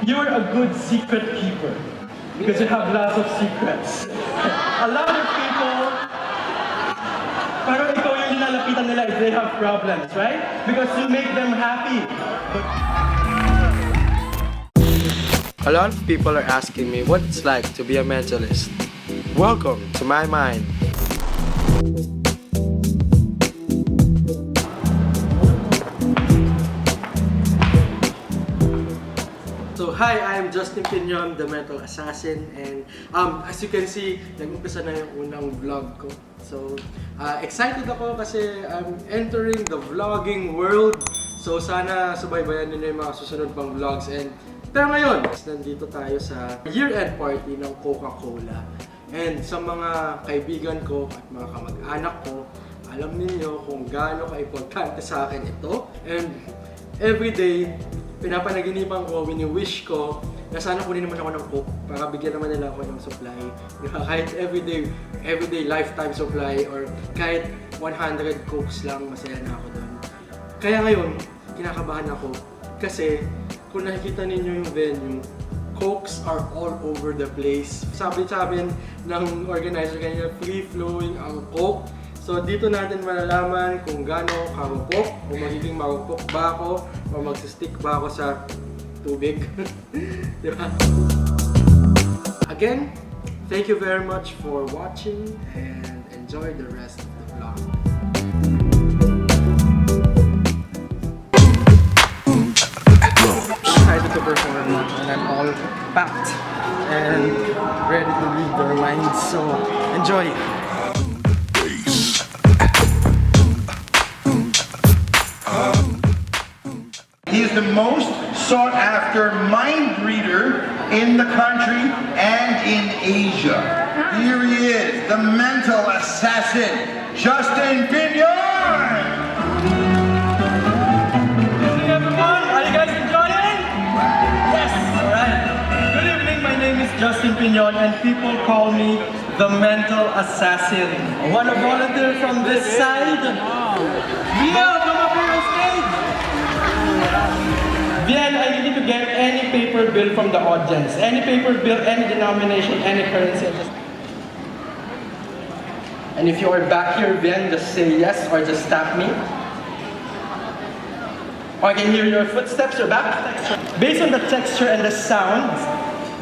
you're a good secret keeper because you have lots of secrets. A lot of people, parang ikaw yung nilalapitan nila if they have problems, right? Because you make them happy. A lot of people are asking me what it's like to be a mentalist. Welcome to my mind. So hi, I'm Justin Piñon, the Mental Assassin, and as you can see, nag-umpisa na yung unang vlog ko. So excited ako kasi I'm entering the vlogging world. So sana subaybayan niyo yung mga susunod pang vlogs. Pero ngayon, nandito tayo sa year-end party ng Coca-Cola. And sa mga kaibigan ko at mga kamag-anak ko, alam niyo kung gaano ka-importante sa akin ito. And everyday, pinapanaginipan ko, wini-wish ko na sana kunin naman ako ng Coke para bigyan naman nila ako ng supply. Kahit everyday lifetime supply or kahit 100 Cokes lang, masaya na ako doon. Kaya ngayon, kinakabahan ako kasi kung nakikita ninyo yung venue, Cokes are all over the place. Sabi ng organizer kanina, free-flowing ang Coke. So dito natin malalaman kung gaano karupok, kung magiging marupok ba ako, o magsistick ba ako sa tubig. Diba? Again, thank you very much for watching and enjoy the rest of the vlog. Excited to perform and I'm all packed and ready to read their minds, so enjoy! He is the most sought after mind reader in the country and in Asia. Here he is, the mental assassin, Justin Piñon! Good evening everyone, are you guys enjoying? Yes! Alright. Good evening, my name is Justin Piñon and people call me the Mental Assassin. I want to volunteer from this side. Bien, come up here on stage! Bien, I need you to get any paper bill from the audience. Any paper bill, any denomination, any currency. And if you are back here, Bien, just say yes or just tap me. Or I can hear your footsteps, you're back. Based on the texture and the sound,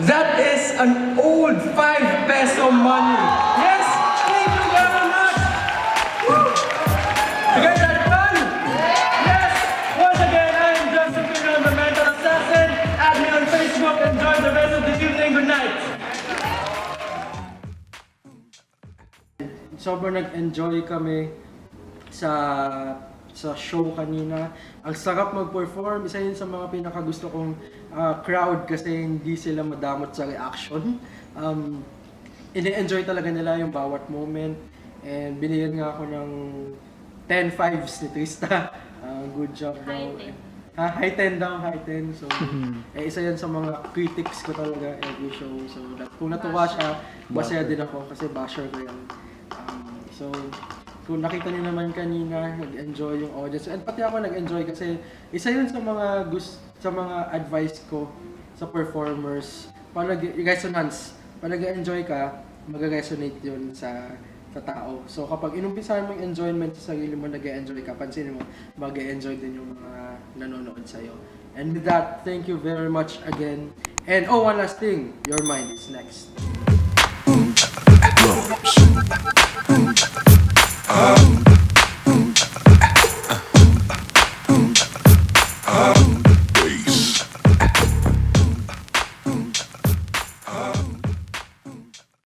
that is an old 5 peso money. Yes, thank you very much. Woo. You guys had fun? Yes. Once again, I am Justin Piñon, the Mental Assassin. Add me on Facebook. Enjoy the rest of the evening. Good night. Sobrang nag-enjoy kami sa show kanina. Ang sarap mag-perform. Isa yun sa mga pinakagusto kong crowd kasi hindi sila madamot sa reaction. Ini-enjoy talaga nila yung bawat moment. And binigyan nga ako ng 10 5s ni Trista. Good job daw. High 10 daw, high 10. So, isa yan sa mga critics ko talaga every show. So, kung natuwa siya, masaya din ako kasi basher ko yan. So, kung nakita niyo naman kanina, nag-enjoy yung audience. And pati ako nag-enjoy kasi isa yun sa mga advice ko sa performers. Pag resonance, pag nag-enjoy ka, mag-resonate yun sa tao. So kapag inumpisahan mo yung enjoyment sa sarili mo, nag-enjoy ka, pansinin mo, mag-enjoy din yung mga nanonood sa'yo. And with that, thank you very much again. And one last thing, your mind is next.